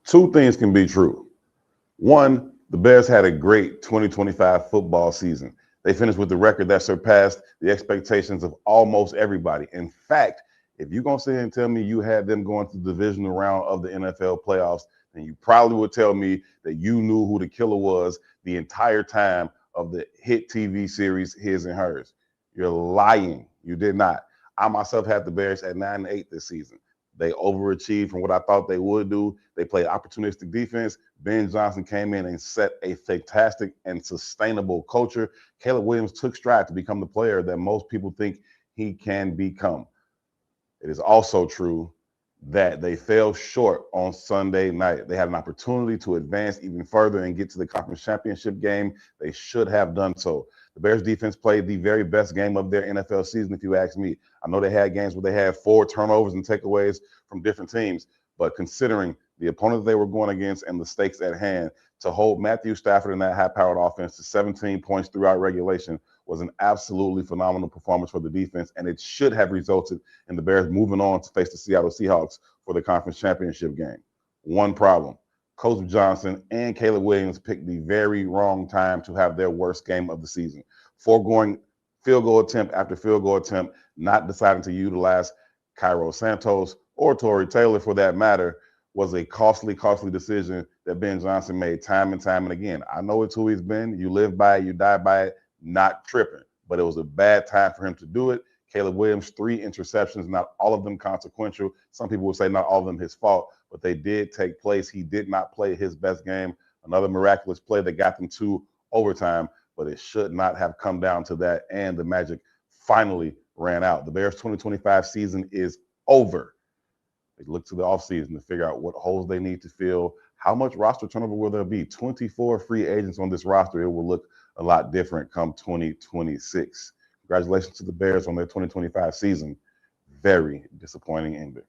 Two things can be true. One, the Bears had a great 2025 football season. They finished with a record that surpassed the expectations of almost everybody. In fact, if you're going to sit here and tell me you had them going to the divisional round of the NFL playoffs, then you probably would tell me that you knew who the killer was the entire time of the hit TV series His and Hers. You're lying. You did not. I myself had the Bears at 9-8 this season. They overachieved from what I thought they would do. They played opportunistic defense. Ben Johnson came in and set a fantastic and sustainable culture. Caleb Williams took stride to become the player that most people think he can become. It is also true that they fell short on Sunday night. They had an opportunity to advance even further and get to the conference championship game. They should have done so. The Bears defense played the very best game of their NFL season, if you ask me. I know they had games where they had 4 turnovers and takeaways from different teams, but considering the opponent they were going against and the stakes at hand, to hold Matthew Stafford and that high-powered offense to 17 points throughout regulation was an absolutely phenomenal performance for the defense, and it should have resulted in the Bears moving on to face the Seattle Seahawks for the conference championship game. One problem. Coach Johnson and Caleb Williams picked the very wrong time to have their worst game of the season. Foregoing field goal attempt after field goal attempt, not deciding to utilize Cairo Santos or Torrey Taylor for that matter, was a costly decision that Ben Johnson made time and time and again. I know it's who he's been. You live by it, you die by it, not tripping. But it was a bad time for him to do it. Caleb Williams, 3 interceptions, not all of them consequential. Some people would say not all of them his fault, but they did take place. He did not play his best game. Another miraculous play that got them to overtime, but it should not have come down to that, and the magic finally ran out. The Bears' 2025 season is over. They look to the offseason to figure out what holes they need to fill. How much roster turnover will there be? 24 free agents on this roster. It will look a lot different come 2026. Congratulations to the Bears on their 2025 season. Very disappointing ending.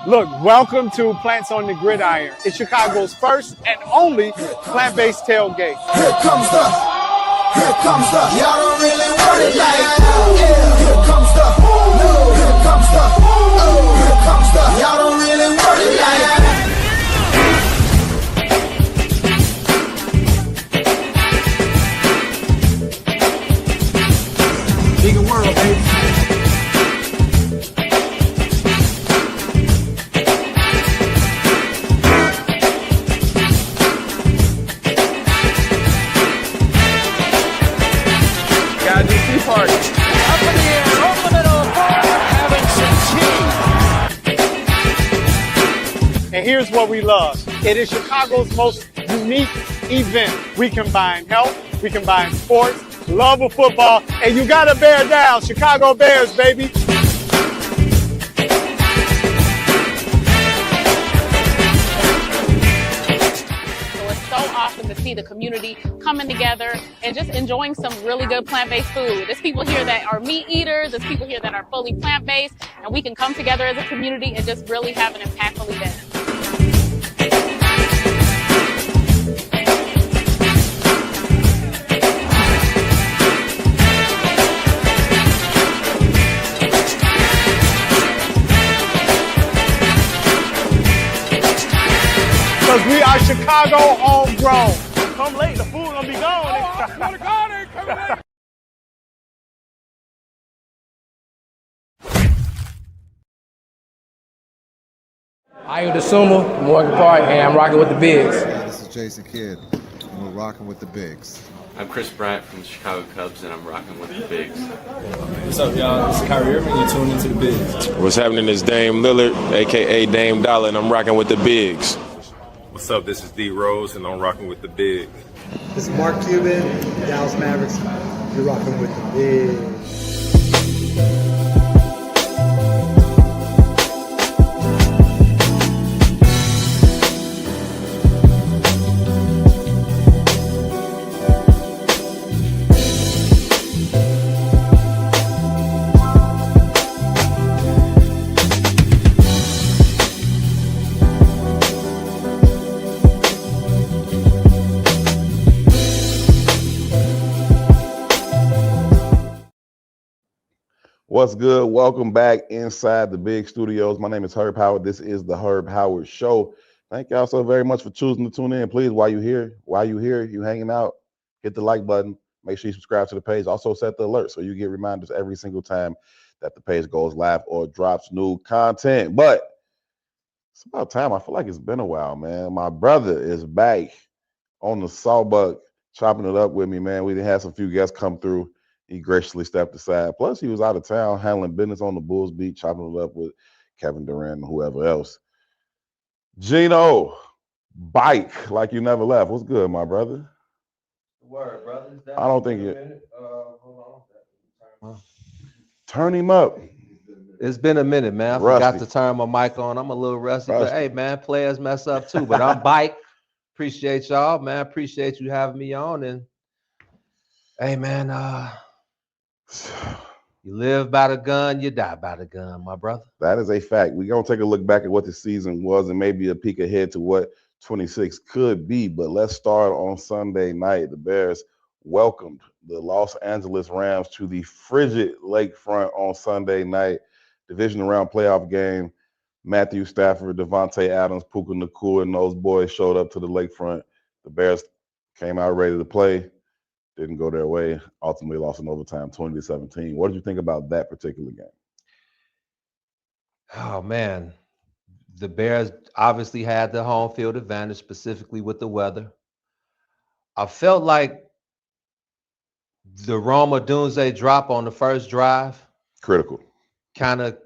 Look, welcome to Plants on the Gridiron. It's Chicago's first and only plant-based tailgate. Here comes the, y'all don't really want it like that. Yeah. Here comes the, here comes the, y'all don't really want it like that. Bigger world, baby. And here's what we love. It is Chicago's most unique event. We combine health, we combine sports, love of football, and you gotta bear down. Chicago Bears, baby. To see the community coming together and just enjoying some really good plant-based food. There's people here that are meat eaters, there's people here that are fully plant-based, and we can come together as a community and just really have an impactful event. Because we are Chicago homegrown. Come late, the food gonna be gone. Oh, come late. Ayo Dosunmu, Morgan Park, and I'm rocking with the Bigs. This is Jason Kidd, and we're rocking with the Bigs. I'm Chris Bryant from the Chicago Cubs, and I'm rocking with the Bigs. What's up, y'all? This is Kyrie Irving, you're tuning into the Bigs. What's happening is Dame Lillard, a.k.a. Dame Dollar, and I'm rocking with the Bigs. What's up? This is D Rose, and I'm rocking with the Bigs. This is Mark Cuban, Dallas Mavericks. You're rocking with the Bigs. What's good? Welcome back inside the big studios. My name is Herb Howard. This is the Herb Howard Show. Thank y'all so very much for choosing to tune in. Please, while you're here, you hanging out, hit the like button. Make sure you subscribe to the page. Also set the alert so you get reminders every single time that the page goes live or drops new content. But it's about time. I feel like it's been a while, man. My brother is back on the Sawbuck, chopping it up with me, man. We had some few guests come through. He graciously stepped aside. Plus, he was out of town handling business on the Bulls beat, chopping it up with Kevin Durant and whoever else. Gino, bike like you never left. What's good, my brother? Word, brother. I don't think it. Hold on. Turn him up. It's been a minute, man. I forgot to turn my mic on. I'm a little rusty, but hey, man, players mess up too. But I'm bike. Appreciate y'all, man. Appreciate you having me on. And hey, man, you live by the gun, you die by the gun, my brother. That is a fact. We're going to take a look back at what the season was and maybe a peek ahead to what 26 could be. But let's start on Sunday night. The Bears welcomed the Los Angeles Rams to the frigid lakefront on Sunday night. Division round playoff game. Matthew Stafford, Devontae Adams, Puka Nacua, and those boys showed up to the lakefront. The Bears came out ready to play. Didn't go their way. Ultimately lost in overtime, 20-17. What did you think about that particular game? Oh, man. The Bears obviously had the home field advantage, specifically with the weather. I felt like the Roma Dunze drop on the first drive. Critical. Kind of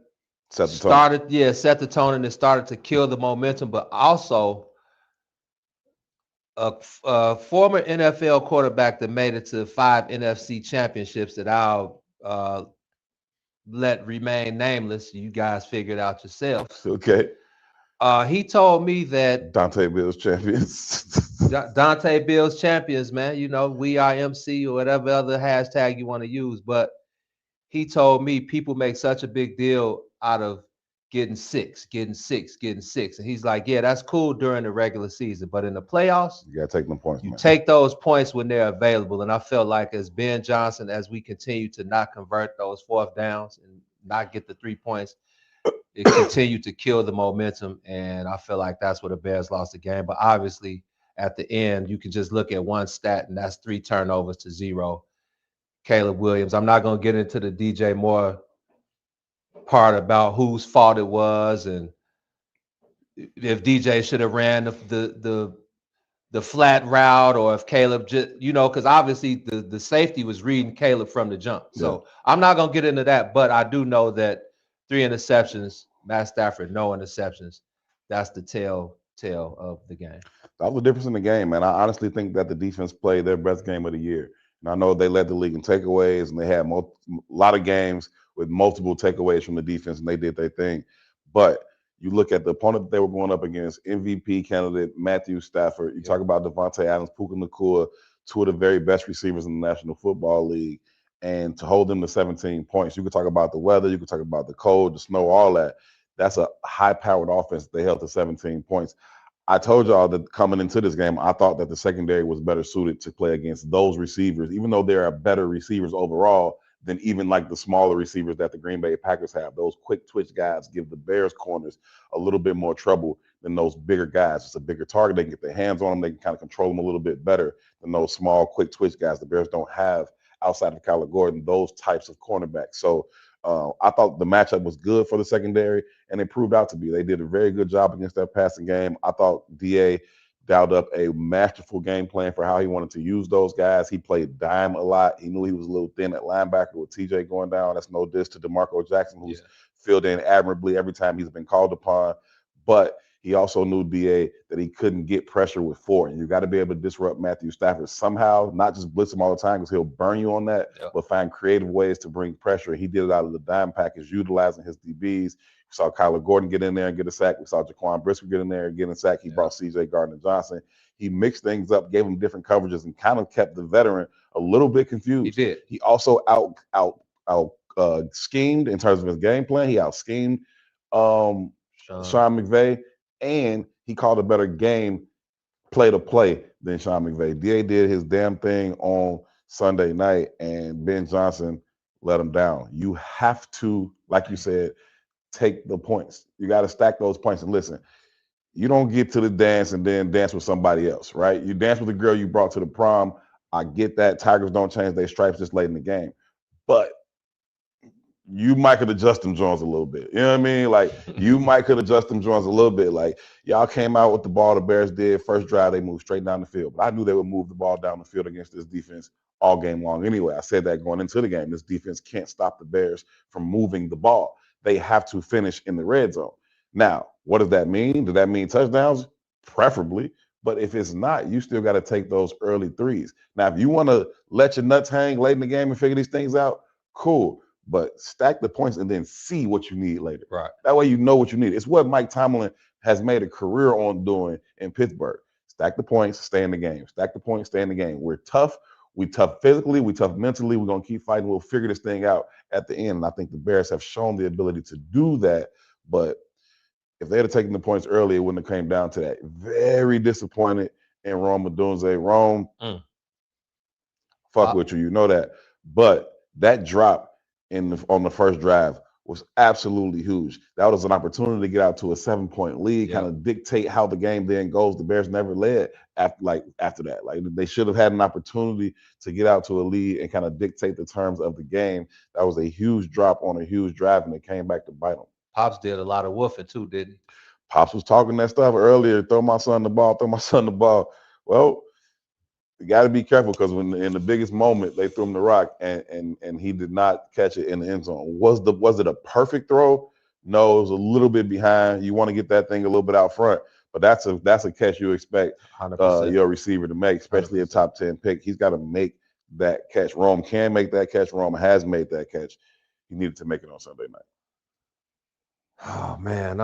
set the tone, and it started to kill the momentum, but also a former NFL quarterback that made it to 5 NFC championships that I'll let remain nameless. You guys figure it out yourselves. Okay. He told me that Dante Bills champions. Dante Bills champions, man. You know, we are MC or whatever other hashtag you want to use. But he told me people make such a big deal out of getting six. And he's like, yeah, that's cool during the regular season. But in the playoffs, you got to take them points. You take those points when they're available. And I felt like as Ben Johnson, as we continue to not convert those fourth downs and not get the 3 points, it continued to kill the momentum. And I feel like that's where the Bears lost the game. But obviously, at the end, you can just look at one stat, and that's 3 turnovers to 0. Caleb Williams. I'm not going to get into the DJ Moore part about whose fault it was and if DJ should have ran the flat route or if Caleb just, because obviously the safety was reading Caleb from the jump. So I'm not going to get into that, but I do know that 3 interceptions, Matt Stafford, no interceptions. That's the tale of the game. That was the difference in the game, man. I honestly think that the defense played their best game of the year. And I know they led the league in takeaways, and they had a lot of games with multiple takeaways from the defense, and they did their thing. But you look at the opponent that they were going up against, MVP candidate Matthew Stafford. You talk about Devontae Adams, Puka Nacua, 2 of the very best receivers in the National Football League. And to hold them to 17 points, you could talk about the weather, you could talk about the cold, the snow, all that. That's a high-powered offense. They held to 17 points. I told y'all that coming into this game, I thought that the secondary was better suited to play against those receivers, even though there are better receivers overall than even like the smaller receivers that the Green Bay Packers have. Those quick twitch guys give the Bears corners a little bit more trouble than those bigger guys. It's a bigger target. They can get their hands on them. They can kind of control them a little bit better than those small, quick twitch guys. The Bears don't have outside of Kyler Gordon those types of cornerbacks. So I thought the matchup was good for the secondary, and it proved out to be. They did a very good job against that passing game. I thought DA dialed up a masterful game plan for how he wanted to use those guys. He played dime a lot. He knew he was a little thin at linebacker with TJ going down. That's no diss to DeMarco Jackson, who's filled in admirably every time he's been called upon. But he also knew, DA, that he couldn't get pressure with 4. And you got to be able to disrupt Matthew Stafford somehow, not just blitz him all the time because he'll burn you on that, but find creative ways to bring pressure. He did it out of the dime package, utilizing his DBs. We saw Kyler Gordon get in there and get a sack. We saw Jaquan Brisker get in there and get a sack. He brought C.J. Gardner-Johnson. He mixed things up, gave him different coverages, and kind of kept the veteran a little bit confused. He did. He also out schemed in terms of his game plan. He out schemed Sean McVay, and he called a better game play to play than Sean McVay. DA did his damn thing on Sunday night, and Ben Johnson let them down. You have to, like you said, take the points. You got to stack those points. And listen, you don't get to the dance and then dance with somebody else, right? You dance with the girl you brought to the prom. I get that. Tigers don't change their stripes this late in the game. But you might could adjust them Jones a little bit. You know what I mean? Like, you might could adjust them Jones a little bit. Like, y'all came out with the ball the Bears did. First drive, they moved straight down the field. But I knew they would move the ball down the field against this defense all game long anyway. I said that going into the game. This defense can't stop the Bears from moving the ball. They have to finish in the red zone. Now, what does that mean? Does that mean touchdowns? Preferably. But if it's not, you still got to take those early threes. Now, if you want to let your nuts hang late in the game and figure these things out, cool. But stack the points and then see what you need later. Right. That way you know what you need. It's what Mike Tomlin has made a career on doing in Pittsburgh. Stack the points, stay in the game. Stack the points, stay in the game. We're tough. We tough physically. We tough mentally. We're going to keep fighting. We'll figure this thing out at the end. And I think the Bears have shown the ability to do that. But if they had taken the points early, it wouldn't have came down to that. Very disappointed in Rome Odunze. Rome, fuck with you. You know that. But that drop on the first drive was absolutely huge. That was an opportunity to get out to a 7-point lead, kind of dictate how the game then goes. The Bears never led after that. Like, they should have had an opportunity to get out to a lead and kind of dictate the terms of the game. That was a huge drop on a huge drive, and it came back to bite them. Pops did a lot of woofing too, didn't he? Pops was talking that stuff earlier. Throw my son the ball. Throw my son the ball. Well, you got to be careful, because when in the biggest moment they threw him the rock and he did not catch it in the end zone. Was it a perfect throw? No, it was a little bit behind. You want to get that thing a little bit out front, but that's a catch you expect your receiver to make, especially 100%. A top 10 pick. He's got to make that catch. Rome can make that catch. Rome has made that catch. He needed to make it on Sunday night. Oh man,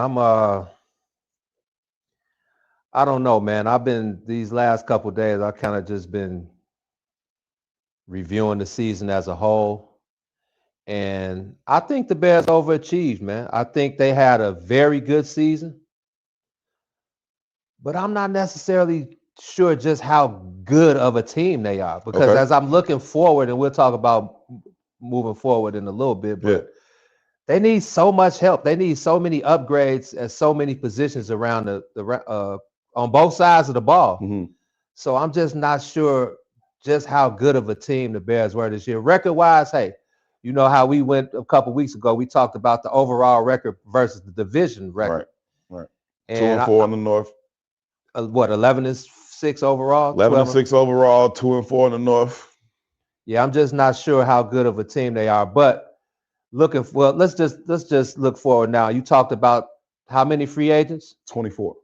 I don't know, man. I've been these last couple of days, I kind of just been reviewing the season as a whole. And I think the Bears overachieved, man. I think they had a very good season. But I'm not necessarily sure just how good of a team they are. Because as I'm looking forward, and we'll talk about moving forward in a little bit, but they need so much help. They need so many upgrades at so many positions around the on both sides of the ball. So I'm just not sure just how good of a team the Bears were this year. Record-wise, hey, you know how we went a couple weeks ago, we talked about the overall record versus the division record. Right. And 2-4 in the North. What, 11-6 overall? 11-6 overall, 2-4 in the North. Yeah, I'm just not sure how good of a team they are. But let's just look forward now. You talked about how many free agents? 24.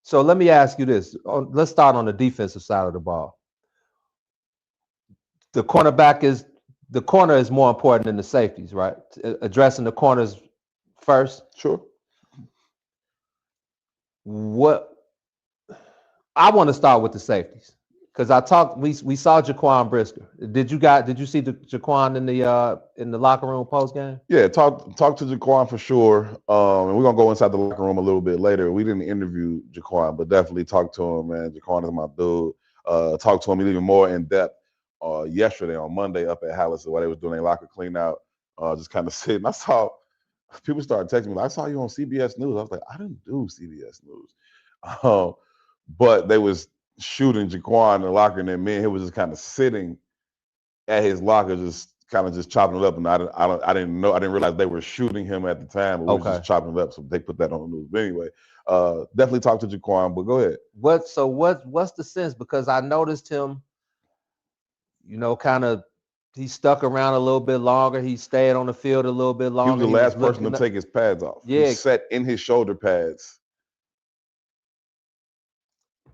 So let me ask you this. Let's start on the defensive side of the ball. The corner is more important than the safeties, right? Addressing the corners first. Sure. I want to start with the safeties, because we saw Jaquan Brisker. Did you see Jaquan in the locker room post game? Yeah, talk to Jaquan for sure. And we're gonna go inside the locker room a little bit later. We didn't interview Jaquan, but definitely talk to him, man. Jaquan is my dude. Talk to him even more in depth yesterday on Monday up at Hallis while they was doing their locker clean out. Just kind of sitting. I saw people started texting me, like, I saw you on CBS News. I was like, I didn't do CBS News. But they was shooting Jaquan in the locker, and then me and him was just kind of sitting at his locker, just chopping it up. And I didn't realize they were shooting him at the time, but we were just chopping it up. So they put that on the news. But anyway, definitely talk to Jaquan, but go ahead. What's the sense? Because I noticed him, he stuck around a little bit longer. He stayed on the field a little bit longer. He was the last person to take his pads off. Yeah. He sat in his shoulder pads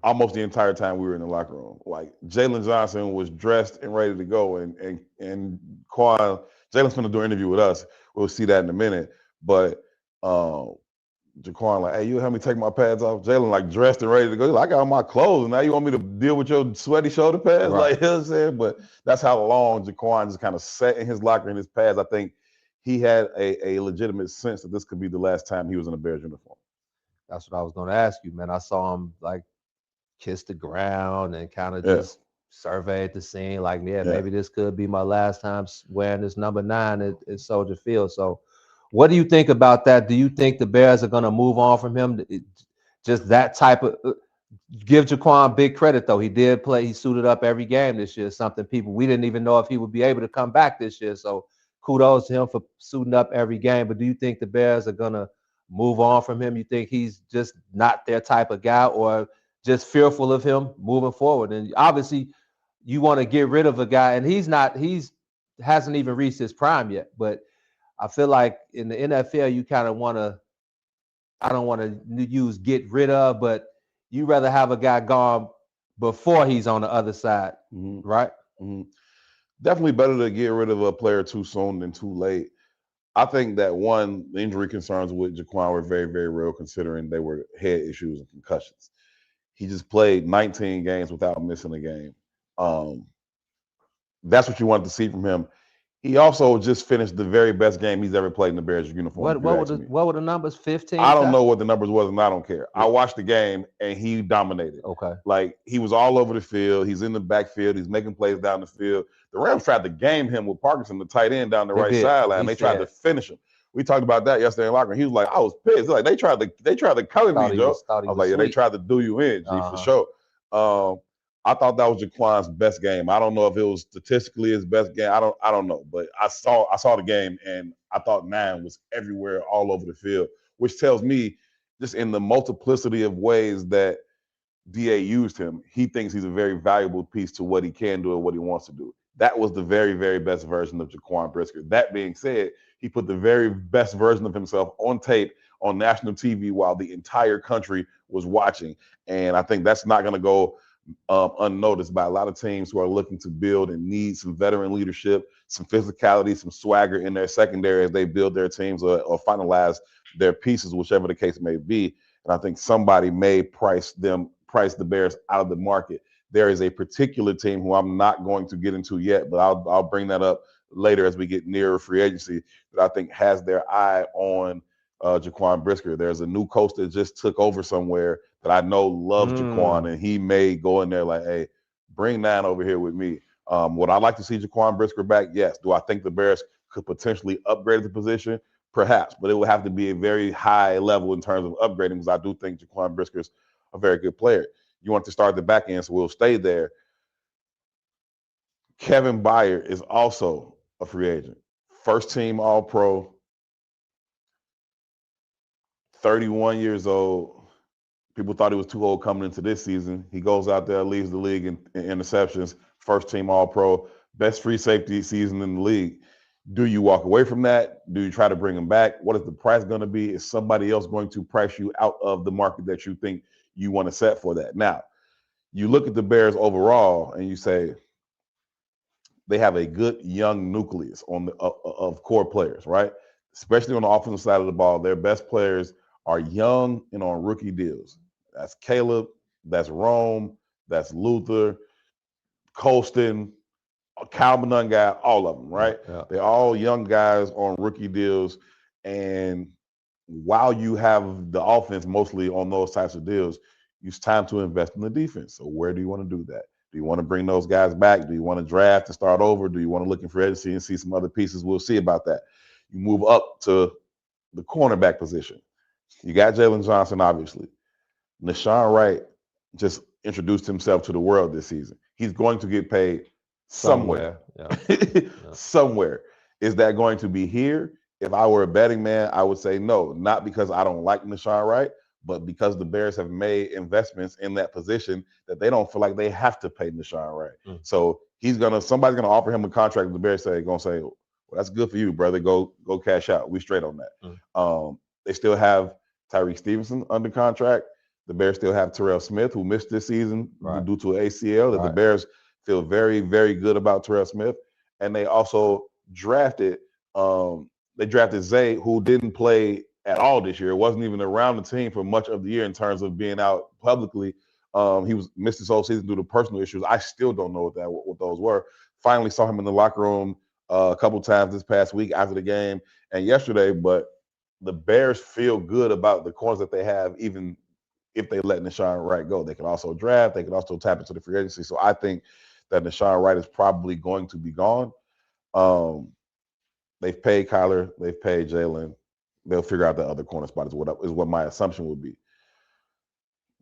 almost the entire time we were in the locker room. Like, Jalen Johnson was dressed and ready to go, and Jalen's going to do an interview with us. We'll see that in a minute. But Jaquan, like, hey, you help me take my pads off? Jalen, like, dressed and ready to go. He's like, I got on my clothes, and now you want me to deal with your sweaty shoulder pads? Right. Like, you know what I'm saying? But that's how long Jaquan just kind of sat in his locker in his pads. I think he had a legitimate sense that this could be the last time he was in a Bears uniform. That's what I was going to ask you, man. I saw him, like, kiss the ground and kind of just surveyed the scene, like, maybe this could be my last time wearing this number 9 at Soldier Field. So what do you think about that? Do you think the Bears are going to move on from him? Just that type of give Jaquan big credit, though. He did play. He suited up every game this year. Something we didn't even know if he would be able to come back this year. So kudos to him for suiting up every game. But do you think the Bears are going to move on from him? You think he's just not their type of guy, or just fearful of him moving forward? And obviously you want to get rid of a guy, and hasn't even reached his prime yet. But I feel like in the NFL, you kind of want to, I don't want to use get rid of, but you rather have a guy gone before he's on the other side, right? Definitely better to get rid of a player too soon than too late. I think that the injury concerns with Jaquan were very, very real, considering they were head issues and concussions. He just played 19 games without missing a game. That's what you wanted to see from him. He also just finished the very best game he's ever played in the Bears uniform. What were the numbers? 15? I don't know what the numbers was, and I don't care. I watched the game, and he dominated. Okay. Like, he was all over the field. He's in the backfield. He's making plays down the field. The Rams tried to game him with Parkinson, the tight end, down the right sideline. They tried to finish him. We talked about that yesterday in locker room. He was like, I was pissed. Like, they tried to cover me, Joe. I was like, yeah, they tried to do you in, G, for sure. I thought that was Jaquan's best game. I don't know if it was statistically his best game. I don't know. But I saw the game, and I thought 9 was everywhere, all over the field, which tells me just in the multiplicity of ways that DA used him, he thinks he's a very valuable piece to what he can do and what he wants to do. That was the very, very best version of Jaquan Brisker. That being said, he put the very best version of himself on tape on national TV while the entire country was watching. And I think that's not going to go unnoticed by a lot of teams who are looking to build and need some veteran leadership, some physicality, some swagger in their secondary as they build their teams or finalize their pieces, whichever the case may be. And I think somebody may price the Bears out of the market. There is a particular team who I'm not going to get into yet, but I'll bring that up later as we get nearer free agency, that I think has their eye on Jaquan Brisker. There's a new coach that just took over somewhere that I know loves Jaquan, and he may go in there like, hey, bring 9 over here with me. Would I like to see Jaquan Brisker back? Yes. Do I think the Bears could potentially upgrade the position? Perhaps, but it would have to be a very high level in terms of upgrading, because I do think Jaquan Brisker is a very good player. You want to start the back end, so we'll stay there. Kevin Byard is also a free agent. First team All-Pro, 31 years old. People thought he was too old coming into this season. He goes out there, leads the league in interceptions, first team All-Pro, best free safety season in the league. Do you walk away from that? Do you try to bring him back? What is the price going to be? Is somebody else going to price you out of the market that you think you want to set for that? Now, you look at the Bears overall and you say they have a good young nucleus of core players, right? Especially on the offensive side of the ball. Their best players are young and on rookie deals. That's Caleb, that's Rome, that's Luther, Colston, Calvin Unguy, all of them, right? Yeah. They're all young guys on rookie deals. And while you have the offense mostly on those types of deals, it's time to invest in the defense. So where do you want to do that? Do you want to bring those guys back? Do you want to draft and start over? Do you want to look in free agency and see some other pieces? We'll see about that. You move up to the cornerback position. You got Jalen Johnson, obviously. Nahshon Wright just introduced himself to the world this season. He's going to get paid somewhere. Yeah. Somewhere. Is that going to be here? If I were a betting man, I would say no. Not because I don't like Nahshon Wright, but because the Bears have made investments in that position that they don't feel like they have to pay Nahshon Wright. So somebody's gonna offer him a contract, and the Bears gonna say, well, that's good for you, brother. Go cash out. We straight on that. They still have Tyreek Stevenson under contract. The Bears still have Terrell Smith, who missed this season due to an ACL. The Bears feel very, very good about Terrell Smith. And they also drafted Zay, who didn't play at all this year. It wasn't even around the team for much of the year in terms of being out publicly. He missed his whole season due to personal issues. I still don't know what those were. Finally saw him in the locker room a couple times this past week after the game and yesterday, but the Bears feel good about the corners that they have, even if they let Nahshon Wright go. They can also draft. They can also tap into the free agency. So I think that Deshaun Wright is probably going to be gone. They've paid Kyler, they've paid Jalen. They'll figure out the other corner spot is what my assumption would be.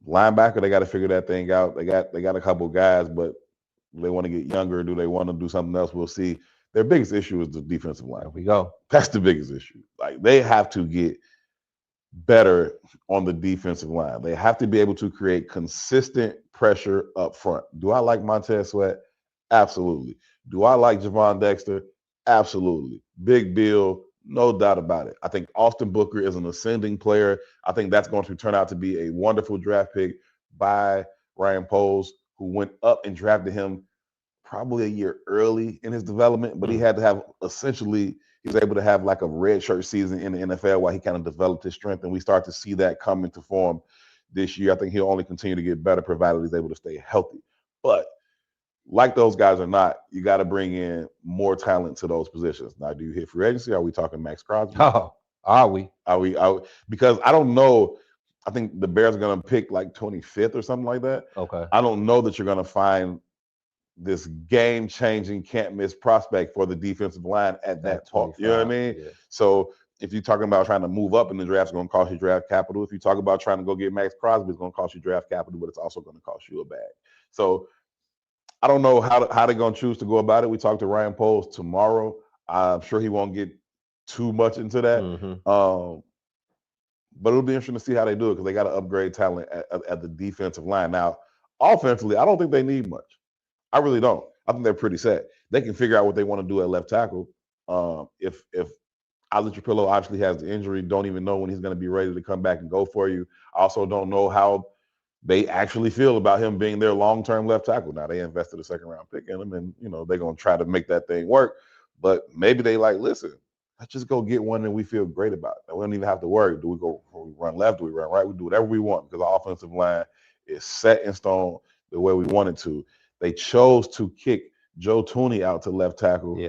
Linebacker, they got to figure that thing out. They got a couple guys, but do they want to get younger? Do they want to do something else? We'll see. Their biggest issue is the defensive line. There we go. That's the biggest issue. Like, they have to get better on the defensive line. They have to be able to create consistent pressure up front. Do I like Montez Sweat? Absolutely. Do I like Javon Dexter? Absolutely. Big Bill, no doubt about it. I think Austin Booker is an ascending player. I think that's going to turn out to be a wonderful draft pick by Ryan Poles, who went up and drafted him probably a year early in his development, but he had to have he was able to have like a red shirt season in the NFL while he kind of developed his strength. And we start to see that come into form this year. I think he'll only continue to get better provided he's able to stay healthy. But like those guys or not, you got to bring in more talent to those positions. Now, do you hit free agency? Are we talking Max Crosby? Oh, are we? Because I don't know. I think the Bears are going to pick like 25th or something like that. Okay. I don't know that you're going to find this game-changing, can't-miss prospect for the defensive line at that point. You know what I mean? Yeah. So if you're talking about trying to move up in the draft, it's going to cost you draft capital. If you talk about trying to go get Max Crosby, it's going to cost you draft capital, but it's also going to cost you a bag. So I don't know how they're going to choose to go about it. We talk to Ryan Poles tomorrow. I'm sure he won't get too much into that. But it'll be interesting to see how they do it because they got to upgrade talent at the defensive line. Now, offensively, I don't think they need much. I really don't. I think they're pretty set. They can figure out what they want to do at left tackle. If Alex Trapillo obviously has the injury, don't even know when he's going to be ready to come back and go for you. I also don't know how they actually feel about him being their long-term left tackle. Now, they invested a second-round pick in him, and they're going to try to make that thing work. But maybe they listen, let's just go get one that we feel great about. We don't even have to worry. Do we run left? Do we run right? We do whatever we want because our offensive line is set in stone the way we want it to. They chose to kick Joe Thuney out to left tackle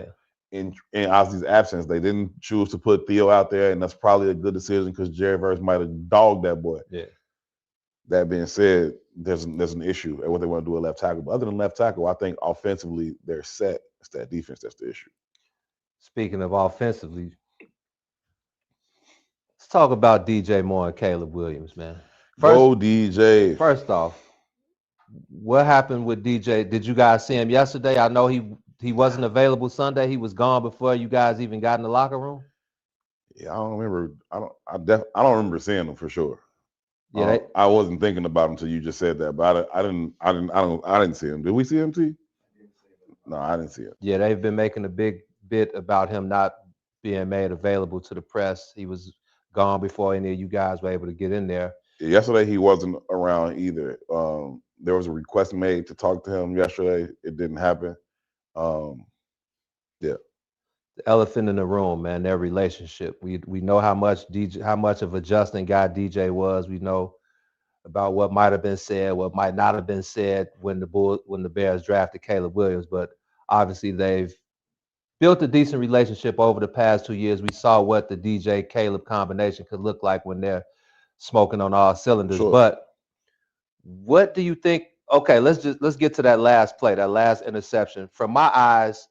in Ozzy's absence. They didn't choose to put Theo out there, and that's probably a good decision because Jerry Verse might have dogged that boy. Yeah. That being said, there's an issue at what they want to do at left tackle. But other than left tackle, I think offensively they're set. It's that defense that's the issue. Speaking of offensively, let's talk about DJ Moore and Caleb Williams, man. Go DJ. First off, what happened with DJ? Did you guys see him yesterday? I know he wasn't available Sunday. He was gone before you guys even got in the locker room. Yeah, I don't remember. I don't remember seeing him for sure. Yeah, I wasn't thinking about him until you just said that. But I didn't see him. Did we see him, T? No, I didn't see him. Yeah, they've been making a big bit about him not being made available to the press. He was gone before any of you guys were able to get in there. Yesterday he wasn't around either. There was a request made to talk to him yesterday. It didn't happen. Yeah. The elephant in the room, man, their relationship. We know how much of a Justin guy DJ was. We know about what might have been said, what might not have been said when the Bears drafted Caleb Williams, but obviously they've built a decent relationship over the past 2 years. We saw what the DJ Caleb combination could look like when they're smoking on all cylinders. Sure. But what do you think? Okay, let's get to that last play, that last interception. From my eyes,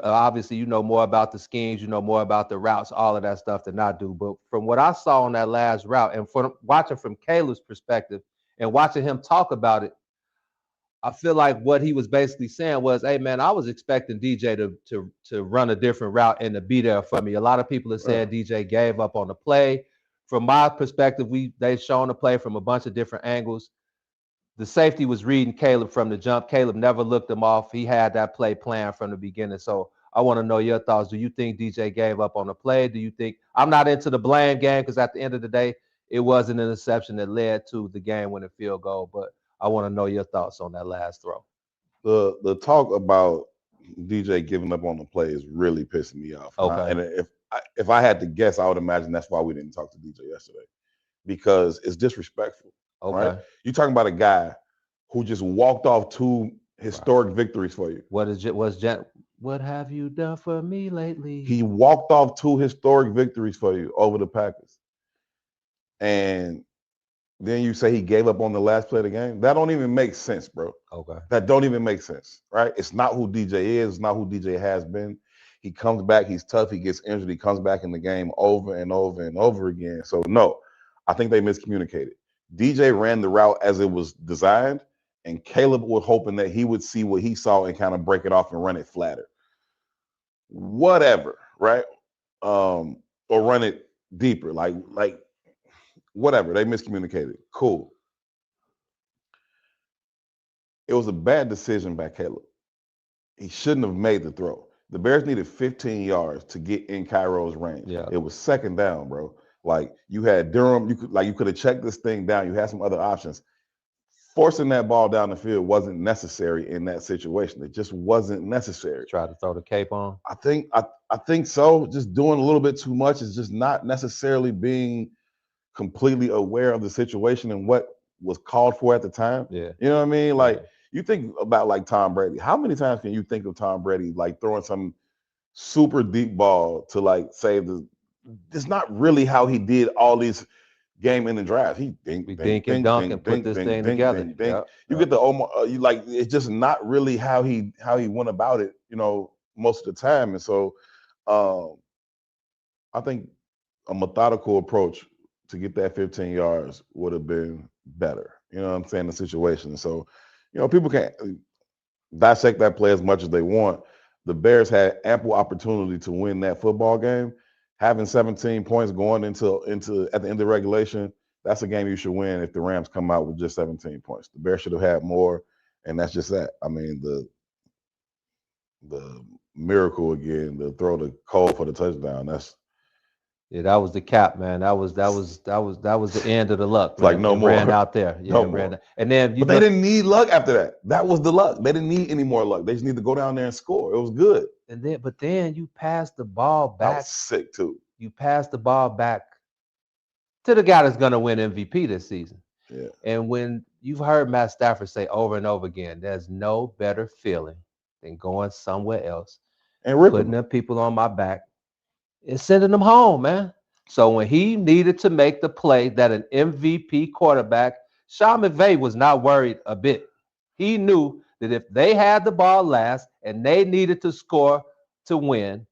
obviously you know more about the schemes, you know more about the routes, all of that stuff than I do. But from what I saw on that last route, and from watching from Caleb's perspective and watching him talk about it, I feel like what he was basically saying was, hey, man, I was expecting DJ to run a different route and to be there for me. A lot of people are saying DJ gave up on the play. From my perspective, they've shown the play from a bunch of different angles. The safety was reading Caleb from the jump. Caleb never looked him off. He had that play planned from the beginning. So I want to know your thoughts. Do you think DJ gave up on the play? Do you think – I'm not into the blame game because at the end of the day, it was an interception that led to the game-winning field goal. But I want to know your thoughts on that last throw. The talk about DJ giving up on the play is really pissing me off. Okay. And if I had to guess, I would imagine that's why we didn't talk to DJ yesterday, because it's disrespectful. Okay. Right? You're talking about a guy who just walked off 2 historic victories for you. What have you done for me lately? He walked off 2 historic victories for you over the Packers. And then you say he gave up on the last play of the game. That don't even make sense, bro. Okay. That don't even make sense, right? It's not who DJ is. It's not who DJ has been. He comes back. He's tough. He gets injured. He comes back in the game over and over and over again. So, no, I think they miscommunicated. DJ ran the route as it was designed, and Caleb was hoping that he would see what he saw and kind of break it off and run it flatter. Whatever, right? Or run it deeper, like whatever. They miscommunicated. Cool. It was a bad decision by Caleb. He shouldn't have made the throw. The Bears needed 15 yards to get in Cairo's range. Yeah. It was second down, bro. Like, you had Durham, you could have checked this thing down. You had some other options. Forcing that ball down the field wasn't necessary in that situation. It just wasn't necessary. Try to throw the cape on. I think so. Just doing a little bit too much is just not necessarily being completely aware of the situation and what was called for at the time. Yeah. You know what I mean? Like, you think about like Tom Brady. How many times can you think of Tom Brady like throwing some super deep ball to like save the? It's not really how he did all these game-ending drives. He dink and dunk and put this thing together. You get the you like, it's just not really how he went about it. You know, most of the time. And so, I think a methodical approach to get that 15 yards would have been better. You know what I'm saying? The situation. So, you know, people can dissect that play as much as they want. The Bears had ample opportunity to win that football game. Having 17 points going into at the end of regulation, that's a game you should win if the Rams come out with just 17 points. The Bears should have had more, and that's just that. I mean, the miracle again, the throw to Cole for the touchdown. That was the cap, man. That was the end of the luck. It's like no more. Ran out there. Yeah, no ran more. And then they didn't need luck after that. That was the luck. They didn't need any more luck. They just need to go down there and score. It was good. But then you passed the ball back. That was sick too. You passed the ball back to the guy that's going to win MVP this season. Yeah. And when you've heard Matt Stafford say over and over again, there's no better feeling than going somewhere else and putting them people on my back and sending them home, man. So when he needed to make the play that an MVP quarterback, Sean McVay was not worried a bit. He knew that if they had the ball last and they needed to score to win,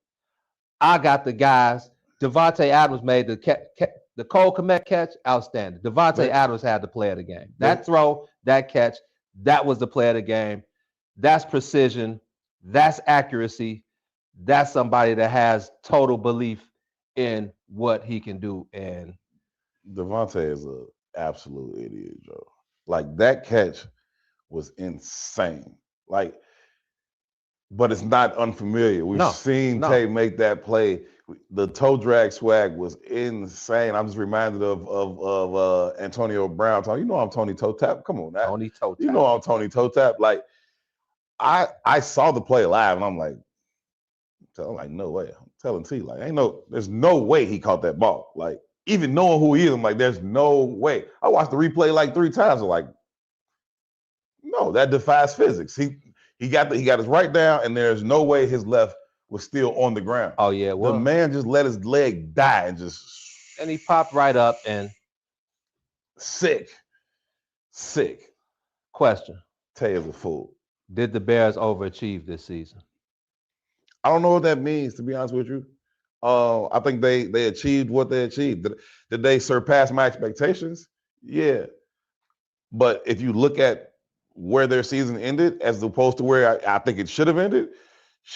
I got the guys. Devontae Adams made the Cole Kmet catch, outstanding. Devontae Adams had the play of the game. That throw, that catch, that was the play of the game. That's precision. That's accuracy. That's somebody that has total belief in what he can do. And Devontae is an absolute idiot, Joe. Like, that catch was insane. Like, but it's not unfamiliar. We've seen Tay make that play. The toe drag swag was insane. I'm just reminded of Antonio Brown. You know I'm Tony Toe Tap. Come on now. Tony Toe Tap. You know I'm Tony Toe Tap. Like, I saw the play live and I'm like, no way. I'm telling T, like, there's no way he caught that ball. Like, even knowing who he is, I'm like, there's no way. I watched the replay like 3 times. I'm like, no, that defies physics. He got his right down, and there's no way his left was still on the ground. Oh yeah, well, the man just let his leg die and he popped right up and sick. Question: Tay is a fool. Did the Bears overachieve this season? I don't know what that means, to be honest with you. I think they achieved what they achieved. Did they surpass my expectations? Yeah. But if you look at where their season ended as opposed to where I think it should have ended,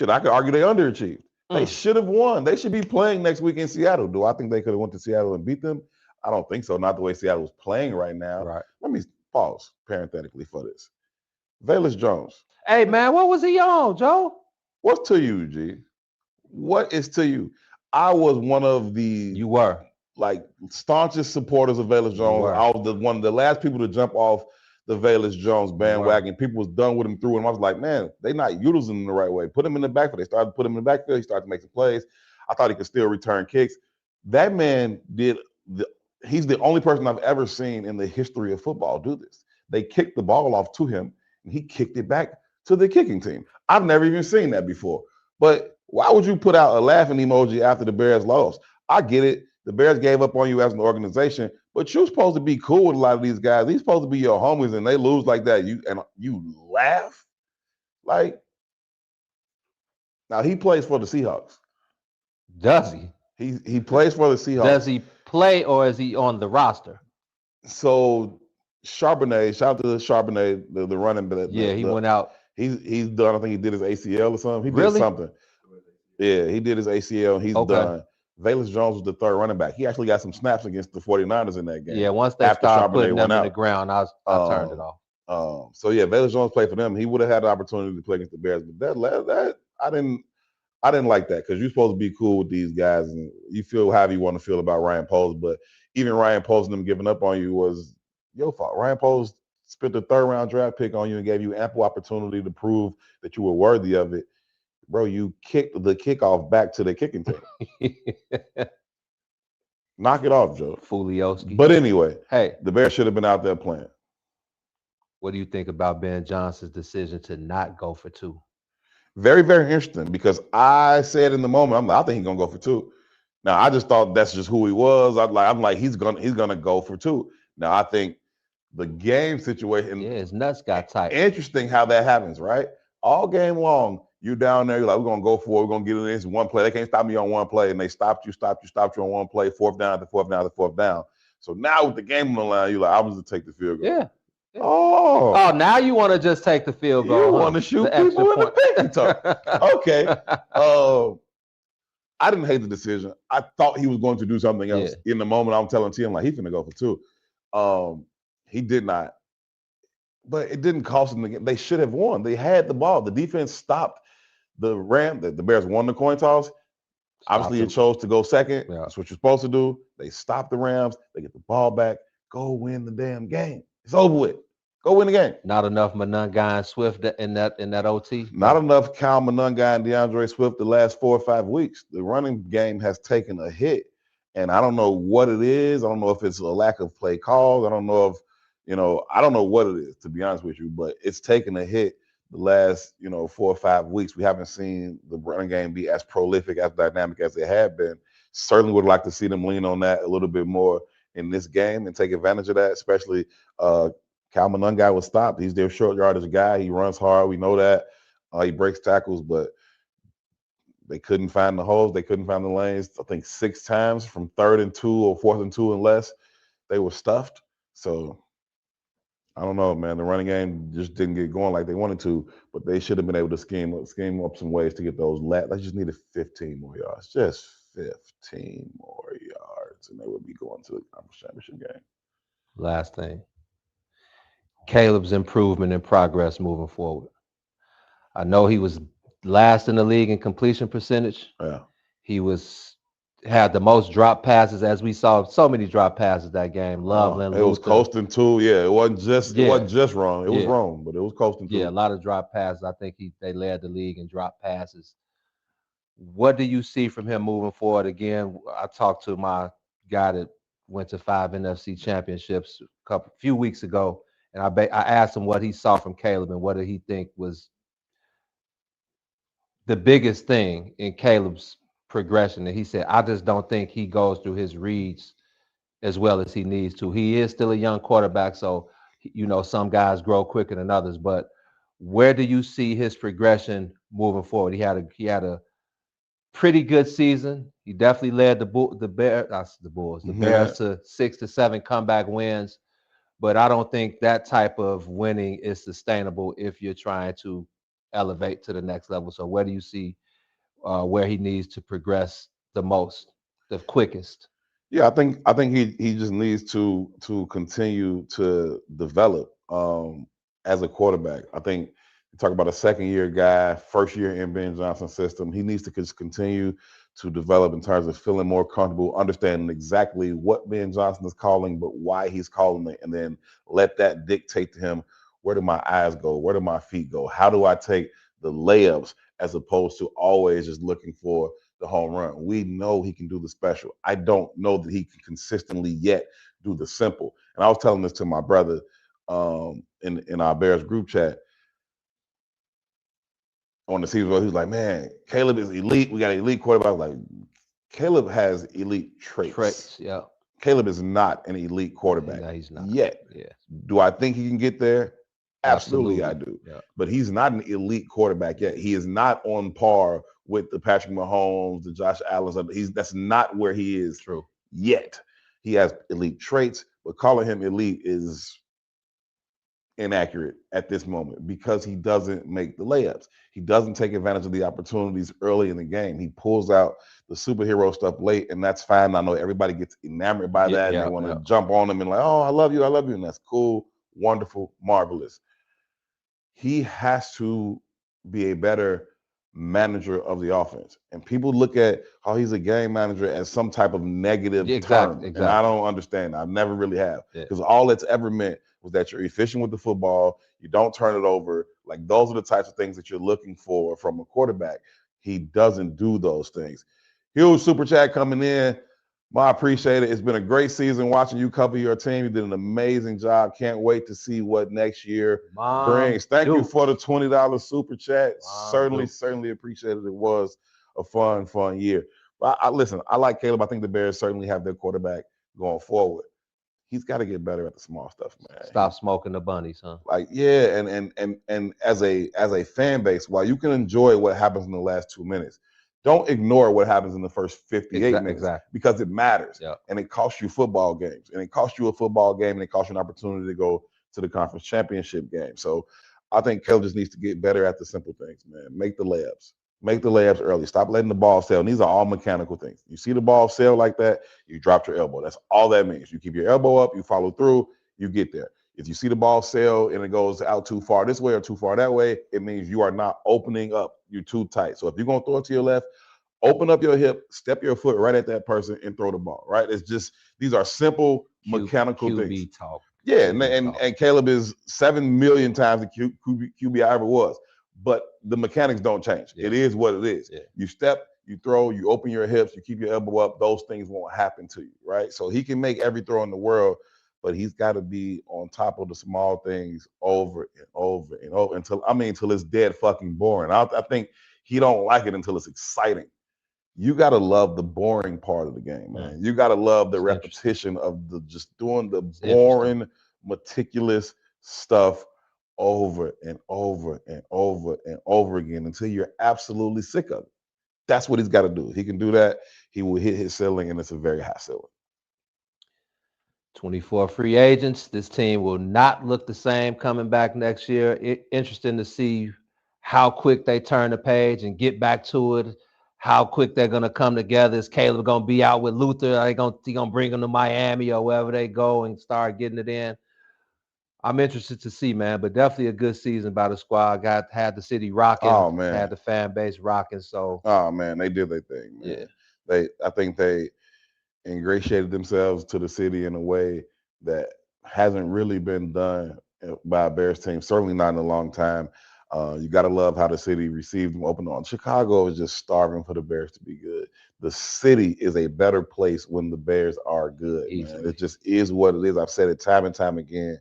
I could argue they underachieved. They should have won. They should be playing next week in Seattle. Do I think they could have went to Seattle and beat them? I don't think so. Not the way Seattle was playing right now. Right. Let me pause parenthetically for this. Velus Jones. Hey, man, what was he on, Joe? What's to you, G? What is to you? I was one of the staunchest supporters of Velus Jones. I was one of the last people to jump off the Velus Jones bandwagon. People was done with him through him. I was like, man, they're not utilizing him the right way. Put him in the backfield. They started to put him in the backfield. He started to make some plays. I thought he could still return kicks. That man he's the only person I've ever seen in the history of football do this. They kicked the ball off to him, and he kicked it back to the kicking team. I've never even seen that before. But why would you put out a laughing emoji after the Bears lost? I get it. The Bears gave up on you as an organization, but you're supposed to be cool with a lot of these guys. These supposed to be your homies, and they lose like that. You laugh? Like, now he plays for the Seahawks. Does he? He plays for the Seahawks. Does he play or is he on the roster? So Charbonnet, shout out to Charbonnet, the running back. He went out. He's done. I think he did his ACL or something. He Really? did something. Yeah, he did his ACL. And he's done. Valus Jones was the third running back. He actually got some snaps against the 49ers in that game. Yeah, once they started putting them in the ground, I turned it off. So yeah, Valus Jones played for them. He would have had the opportunity to play against the Bears, but that I didn't like that because you're supposed to be cool with these guys and you feel however you want to feel about Ryan Poles. But even Ryan Poles and them giving up on you was your fault. Ryan Poles spent the third-round draft pick on you and gave you ample opportunity to prove that you were worthy of it. Bro, you kicked the kickoff back to the kicking team. Knock it off, Joe. Fulioski. But anyway, hey, the Bears should have been out there playing. What do you think about Ben Johnson's decision to not go for 2? Very, very interesting because I said in the moment, I think he's gonna go for 2. Now I just thought that's just who he was. I'm like he's gonna go for 2. Now I think the game situation. Yeah, his nuts got tight. Interesting how that happens, right? All game long, you down there, you're like, we're gonna go for it, we're gonna get in this one play. They can't stop me on one play, and they stopped you on one play, fourth down after fourth down. So now with the game on the line, you're like, I was to take the field goal. Yeah. Oh, now you want to just take the field goal. You want to shoot people in the pinky toe. Okay. I didn't hate the decision. I thought he was going to do something else. In the moment, I'm telling T, I'm like, he's going to go for 2. He did not. But it didn't cost them the game. They should have won. They had the ball. The defense stopped the Rams. The Bears won the coin toss. Obviously, you chose to go second. Yeah. That's what you're supposed to do. They stop the Rams. They get the ball back. Go win the damn game. It's over with. Go win the game. Not enough Monunga and Swift in that OT. Not enough Kyle Monunga and DeAndre Swift the last 4 or 5 weeks. The running game has taken a hit, and I don't know what it is. I don't know if it's a lack of play calls. I don't know if I don't know what it is, to be honest with you. But it's taken a hit the last 4 or 5 weeks. We haven't seen the running game be as prolific, as dynamic as it had been. Certainly would like to see them lean on that a little bit more in this game and take advantage of that, especially Kyle Monunga was stopped. He's their short yardage guy. He runs hard. We know that. He breaks tackles, but they couldn't find the holes. They couldn't find the lanes. I think 6 times from 3rd and 2 or 4th and 2 and less, they were stuffed. So I don't know, man. The running game just didn't get going like they wanted to, but they should have been able to scheme up some ways to get those They just needed 15 more yards. Just 15 more yards, and they would be going to the conference championship game. Last thing. Caleb's improvement and progress moving forward. I know he was last in the league in completion percentage. Yeah. He had the most drop passes, as we saw so many drop passes that game. Loveland. It was coasting too. Yeah, it wasn't just wrong. It was wrong, but it was coasting too. Yeah, a lot of drop passes. I think they led the league in drop passes. What do you see from him moving forward? Again, I talked to my guy that went to 5 NFC championships a few weeks ago, and I asked him what he saw from Caleb and what did he think was the biggest thing in Caleb's progression. And he said, I just don't think he goes through his reads as well as he needs to. He is still a young quarterback, so some guys grow quicker than others. But where do you see his progression moving forward? He had a pretty good season. He definitely led the Bears to 6 to 7 comeback wins. But I don't think that type of winning is sustainable if you're trying to elevate to the next level. So where do you see where he needs to progress the most, the quickest? Yeah, I think he just needs to continue to develop as a quarterback. I think you talk about a second-year guy, first year in Ben Johnson's system. He needs to just continue to develop in terms of feeling more comfortable, understanding exactly what Ben Johnson is calling, but why he's calling it, and then let that dictate to him, where do my eyes go? Where do my feet go? How do I take the layups as opposed to always just looking for the home run? We know he can do the special. I don't know that he can consistently yet do the simple. And I was telling this to my brother in our Bears group chat on the season where he was like, man, Caleb is elite. We got an elite quarterback. I was like, Caleb has elite traits. Yeah. Caleb is not an elite quarterback he's not. yet. Yeah. Do I think he can get there? Absolutely, I do. Yeah. But he's not an elite quarterback yet. He is not on par with the Patrick Mahomes, the Josh Allens. That's not where he is yet. He has elite traits, but calling him elite is inaccurate at this moment because he doesn't make the layups. He doesn't take advantage of the opportunities early in the game. He pulls out the superhero stuff late, and that's fine. I know everybody gets enamored by that, and they want to jump on him and like, oh, I love you, and that's cool, wonderful, marvelous. He has to be a better manager of the offense. And people look at how he's a game manager as some type of negative term. And I don't understand. I never really have. Because all it's ever meant was that you're efficient with the football, you don't turn it over. Like those are the types of things that you're looking for from a quarterback. He doesn't do those things. Huge super chat coming in. I appreciate it. It's been a great season watching you cover your team. You did an amazing job. Can't wait to see what next year brings. Thank you for the $20 super chat. Certainly appreciate it. It was a fun year. But listen, I like Caleb. I think the Bears certainly have their quarterback going forward. He's got to get better at the small stuff, man. Stop smoking the bunnies, huh? Like, yeah, and as a fan base, while you can enjoy what happens in the last 2 minutes, don't ignore what happens in the first 58 minutes because it matters. And it costs you football games. And it costs you a football game, and it costs you an opportunity to go to the conference championship game. So I think Caleb just needs to get better at the simple things, man. Make the layups. Make the layups early. Stop letting the ball sail. And these are all mechanical things. You see the ball sail like that, you dropped your elbow. That's all that means. You keep your elbow up, you follow through, you get there. If you see the ball sail and it goes out too far this way or too far that way, it means you are not opening up. You're too tight. So if you're going to throw it to your left, open up your hip, step your foot right at that person and throw the ball, right? It's just, these are simple mechanical things. Talk. Yeah, and Caleb is 7 million times the QB I ever was. But the mechanics don't change. It is what it is. You step, you throw, you open your hips, you keep your elbow up. Those things won't happen to you, right? So he can make every throw in the world, but he's got to be on top of the small things over and over and over until it's dead fucking boring. I think he don't like it until it's exciting. You got to love the boring part of the game, man. You got to love the repetition of just doing the boring, meticulous stuff over and over and over and over again until you're absolutely sick of it. That's what he's got to do. If he can do that, he will hit his ceiling, and it's a very high ceiling. 24 free agents. This team will not look the same coming back next year. Interesting to see how quick they turn the page and get back to it, how quick they're going to come together. Is Caleb going to be out with Luther? Are they going to bring him to Miami or wherever they go and start getting it in? I'm interested to see, man, but definitely a good season by the squad. Had the city rocking. Oh, man. Had the fan base rocking. So, oh, man, they did their thing, man. Yeah. I think they ingratiated themselves to the city in a way that hasn't really been done by a Bears team, certainly not in a long time. You got to love how the city received them open on. Chicago is just starving for the Bears to be good. The city is a better place when the Bears are good, man. It just is what it is. I've said it time and time again.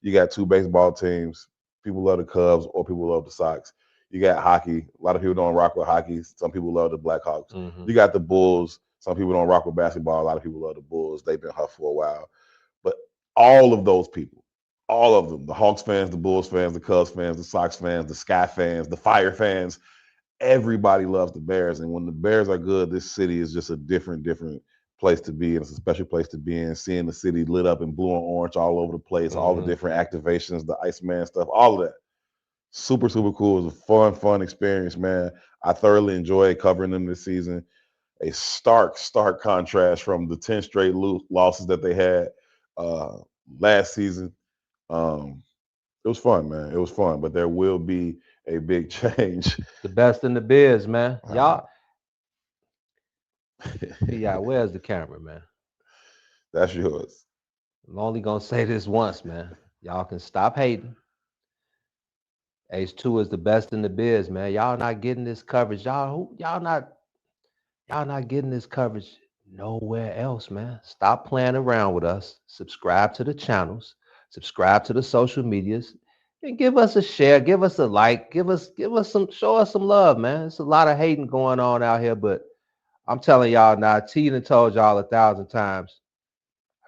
You got two baseball teams. People love the Cubs or people love the Sox. You got hockey. A lot of people don't rock with hockey. Some people love the Blackhawks. You got the Bulls. Some people don't rock with basketball. A lot of people love the Bulls. They've been hot for a while. But all of those people, all of them, the Hawks fans, the Bulls fans, the Cubs fans, the Sox fans, the Sky fans, the Fire fans, everybody loves the Bears. And when the Bears are good, this city is just a different place to be, and it's a special place to be in. Seeing the city lit up in blue and orange all over the place, all the different activations, the Iceman stuff, all of that. Super, super cool. It was a fun experience, man. I thoroughly enjoyed covering them this season. A stark contrast from the 10 straight losses that they had last season. It was fun, man. It was fun, but there will be a big change. The best in the biz, man. Y'all. Yeah, where's the camera, man? That's yours. I'm only gonna say this once, man. Y'all can stop hating. H2 is the best in the biz, man. Y'all not getting this coverage. Y'all not getting this coverage nowhere else, man. Stop playing around with us. Subscribe to the channels. Subscribe to the social medias. And give us a share. Give us a like. Give us some. Show us some love, man. It's a lot of hating going on out here, but I'm telling y'all now, T done told y'all 1,000 times,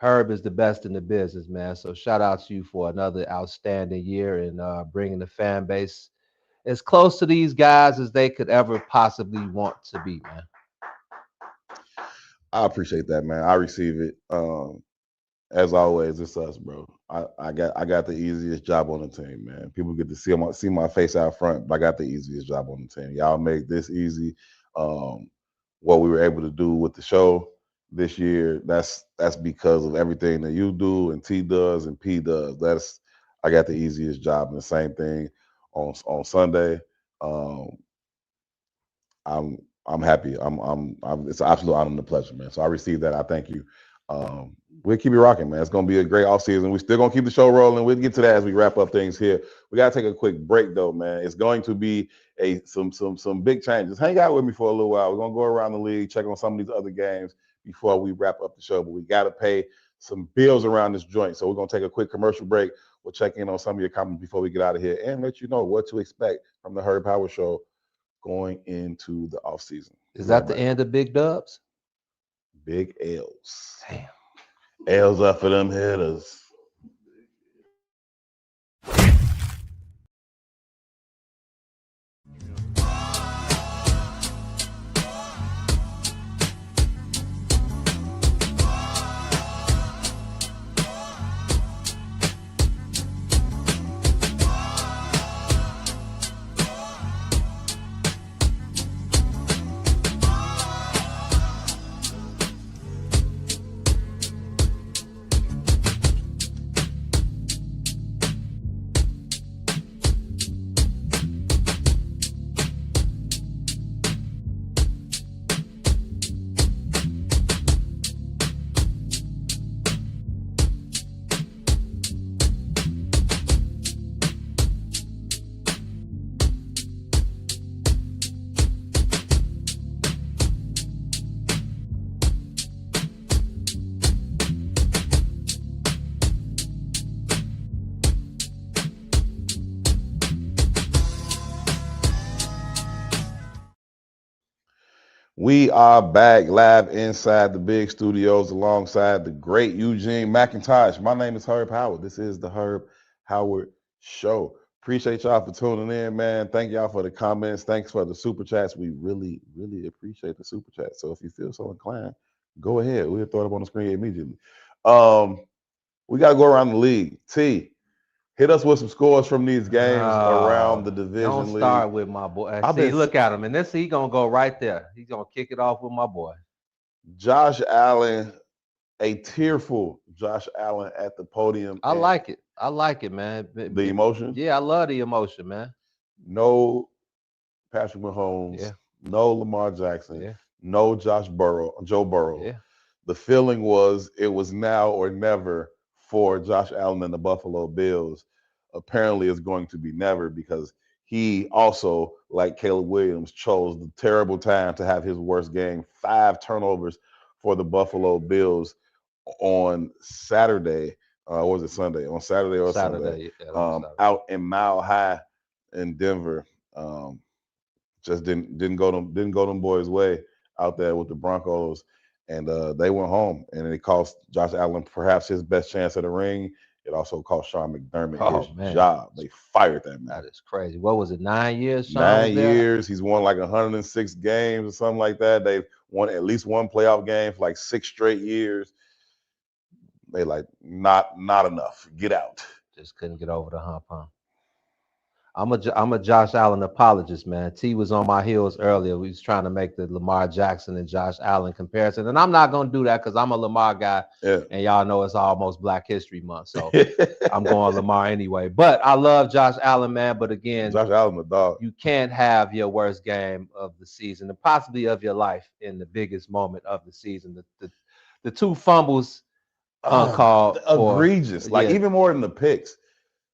Herb is the best in the business, man. So shout out to you for another outstanding year and bringing the fan base as close to these guys as they could ever possibly want to be, man. I appreciate that, man. I receive it. As always, it's us, bro. I got the easiest job on the team, man. People get to see my face out front, but I got the easiest job on the team. Y'all make this easy. What we were able to do with the show this year, that's because of everything that you do and T does and P does. I got the easiest job, and the same thing on Sunday. I'm happy. It's an absolute honor and a pleasure, man. So I received that. I thank you. We'll keep it rocking, man. It's gonna be a great off season. We're still gonna keep the show rolling. We'll get to that as we wrap up things here. We gotta take a quick break though, man. It's going to be some big changes. Hang out with me for a little while. We're gonna go around the league, check on some of these other games before we wrap up the show. But we gotta pay some bills around this joint. So we're gonna take a quick commercial break. We'll check in on some of your comments before we get out of here and let you know what to expect from the Herb Howard Show going into the off season. Is that the end of Big Dubs? Big L's. Damn. L's up for them hitters. We are back live inside the big studios alongside the great Eugene McIntosh. My name is Herb Howard. This is the Herb Howard Show. Appreciate y'all for tuning in, man. Thank y'all for the comments. Thanks for the super chats. We really, really appreciate the super chats. So if you feel so inclined, go ahead. We'll throw it up on the screen immediately. We got to go around the league. T, hit us with some scores from these games around the division Don't league. start with my boy. See, look at him. And this, he's going to go right there. He's going to kick it off with my boy. Josh Allen, a tearful Josh Allen at the podium. I like it. I like it, man. The emotion? Yeah, I love the emotion, man. No Patrick Mahomes. Yeah. No Lamar Jackson. Yeah. No Joe Burrow. Yeah. The feeling was it was now or never for Josh Allen and the Buffalo Bills. Apparently it's going to be never, because he also, like Caleb Williams, chose the terrible time to have his worst game. 5 turnovers for the Buffalo Bills on Saturday. Or was it Sunday? On Saturday or Sunday? Yeah, out in Mile High in Denver. Just didn't go them boys' way out there with the Broncos. And they went home, and it cost Josh Allen perhaps his best chance at a ring. It also cost Sean McDermott his job. They fired that man. That is crazy. What was it, 9 years? Sean 9 years. He's won like 106 games or something like that. They've won at least one playoff game for like 6 straight years. They like, not enough. Get out. Just couldn't get over the hump, huh? I'm a Josh Allen apologist, man. T was on my heels earlier. We was trying to make the Lamar Jackson and Josh Allen comparison, and I'm not gonna do that because I'm a Lamar guy, and y'all know it's almost Black History Month, so I'm going Lamar anyway. But I love Josh Allen, man. But again, Josh Allen, the dog. You can't have your worst game of the season and possibly of your life in the biggest moment of the season. The 2 fumbles uncalled, egregious, even more than the picks,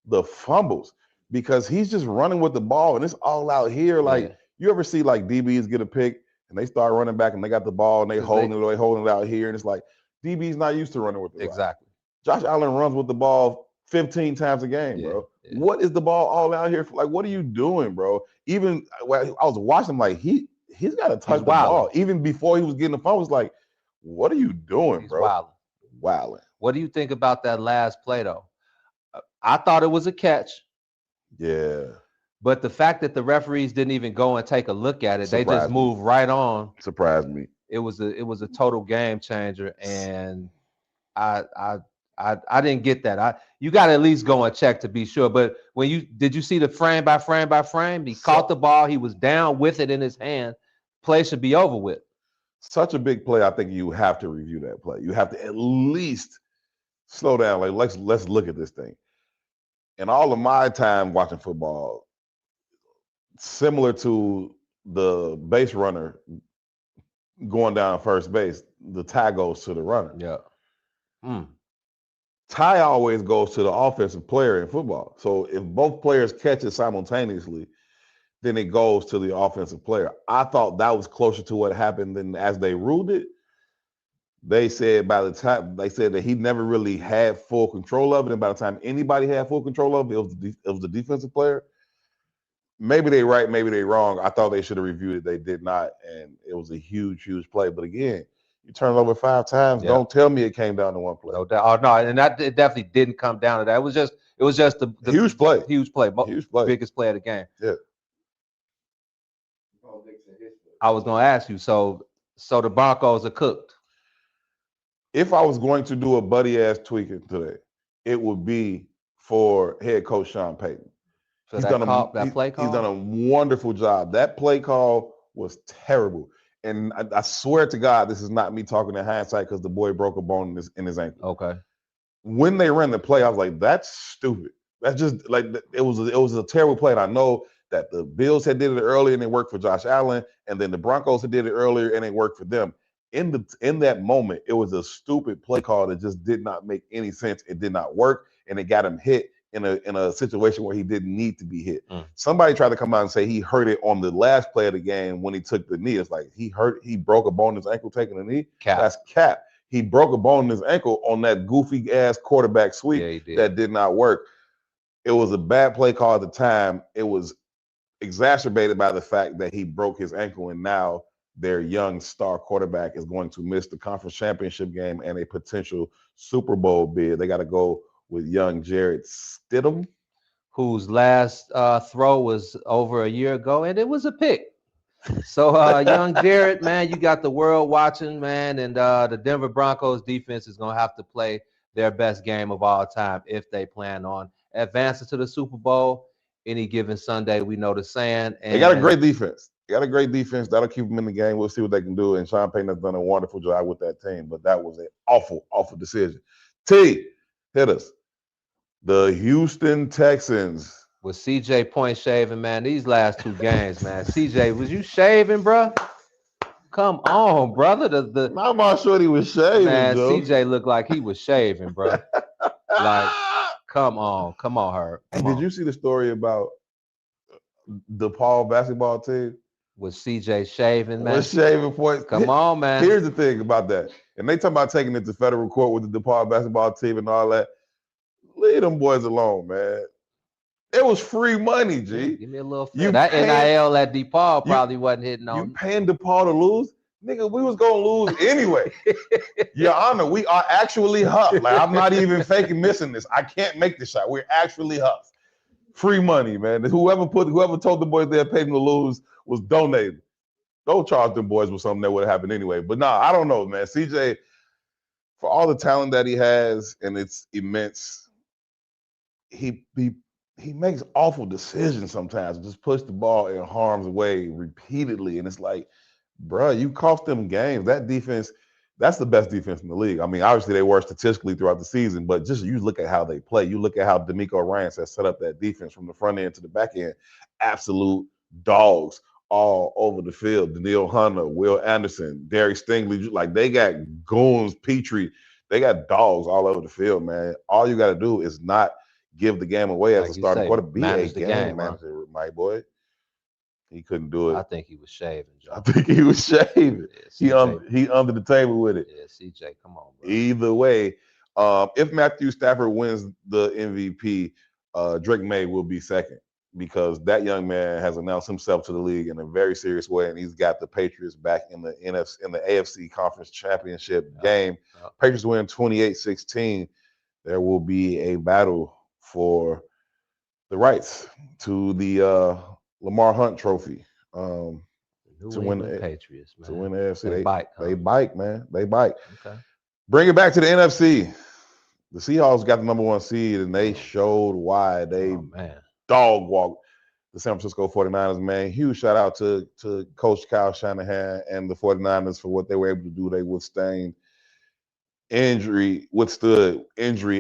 the fumbles. Because he's just running with the ball, and it's all out here. Like, you ever see like DBs get a pick and they start running back and they got the ball and they holding it out here, and it's like DB's not used to running with the ball. Exactly. Josh Allen runs with the ball 15 times a game, bro. Yeah. What is the ball all out here for? Like, what are you doing, bro? Even I was watching him, like he he's got to touch the ball. Even before he was getting the phone, was like, what are you doing, bro? Wilding. What do you think about that last play, though? I thought it was a catch. Yeah. But the fact that the referees didn't even go and take a look at it, they just moved right on. Surprised me. It was a total game changer, and I didn't get that. You got to at least go and check to be sure. But did you see the frame by frame by frame? He caught the ball. He was down with it in his hand. Play should be over with. Such a big play. I think you have to review that play. You have to at least slow down. Like let's look at this thing. In all of my time watching football, similar to the base runner going down first base, the tie goes to the runner. Yeah. Tie always goes to the offensive player in football. So if both players catch it simultaneously, then it goes to the offensive player. I thought that was closer to what happened than as they ruled it. They said that he never really had full control of it, and by the time anybody had full control of it, it was the defensive player. Maybe they right, maybe they wrong. I thought they should have reviewed it. They did not, and it was a huge, huge play. But again, you turn it over 5 times. Yeah. Don't tell me it came down to one play. No doubt. Oh, no, and it definitely didn't come down to that. It was just the huge play. Huge play. Biggest play of the game. Yeah. I was going to ask you. So the Broncos are cooked. If I was going to do a buddy ass tweaking today, it would be for head coach Sean Payton. So he's done a play call. He's done a wonderful job. That play call was terrible. And I swear to God, this is not me talking in hindsight because the boy broke a bone in his ankle. Okay. When they ran the play, I was like, that's stupid. That's just like it was a terrible play. And I know that the Bills had did it earlier and it worked for Josh Allen, and then the Broncos had did it earlier and it worked for them. In that moment, it was a stupid play call that just did not make any sense. It did not work, and it got him hit in a situation where he didn't need to be hit. Somebody tried to come out and say he hurt it on the last play of the game when he took the knee. It's like he broke a bone in his ankle taking a knee. That's cap. He broke a bone in his ankle on that goofy ass quarterback sweep that did not work. It was a bad play call at the time. It was exacerbated by the fact that he broke his ankle, and now their young star quarterback is going to miss the conference championship game and a potential Super Bowl bid. They got to go with young Jarrett Stidham, whose last throw was over a year ago, and it was a pick. So young Jarrett, man, you got the world watching, man, and the Denver Broncos defense is going to have to play their best game of all time if they plan on advancing to the Super Bowl any given Sunday. We know the saying. And they got a great defense. That'll keep them in the game. We'll see what they can do. And Sean Payton has done a wonderful job with that team, but that was an awful, awful decision. T, hit us. The Houston Texans. With CJ Point shaving, man, these last 2 games, man. CJ, was you shaving, bro? Come on, brother. I'm not sure he was shaving, man. Joe. CJ looked like he was shaving, bro. Like, come on, Herb. And did you see the story about the DePaul basketball team? With CJ shaving, man. With shaving points. Come on, man. Here's the thing about that. And they talk about taking it to federal court with the DePaul basketball team and all that. Leave them boys alone, man. It was free money, G. Give me a little feel. That NIL at DePaul probably wasn't hitting on. You paying DePaul to lose? Nigga, we was going to lose anyway. Your Honor, we are actually Huff. Like, I'm not even faking missing this. I can't make this shot. We're actually Huff. Free money, man. Whoever told the boys they paid them to lose was donated. Don't charge them boys with something that would have happened anyway. But nah, I don't know, man. CJ, for all the talent that he has, and it's immense, he makes awful decisions sometimes. Just push the ball in harm's way repeatedly. And it's like, bro, you cost them games. That defense, that's the best defense in the league. I mean, obviously they were statistically throughout the season, but just you look at how they play. You look at how D'Amico Ryans has set up that defense from the front end to the back end. Absolute dogs all over the field. Daniil Hunter, Will Anderson, Derek Stingley, like they got goons, Petrie. They got dogs all over the field, man. All you got to do is not give the game away as a starting quarterback. Be a game manager, my boy. He couldn't do it. I think he was shaving, Joe. I think he was shaving. Yeah, he under the table with it. Yeah, CJ, come on, bro. Either way, if Matthew Stafford wins the MVP, Drake May will be second. because that young man has announced himself to the league in a very serious way, and he's got the Patriots back in the AFC Conference Championship game. Patriots win 28-16. There will be a battle for the rights to the Lamar Hunt Trophy. To win the Patriots, man. To win the AFC. They bite, huh? They bite, man. They bite. Okay. Bring it back to the NFC. The Seahawks got the #1 seed, and they showed why. They dog walked the San Francisco 49ers, man. Huge shout out to Coach Kyle Shanahan and the 49ers for what they were able to do. They withstood injury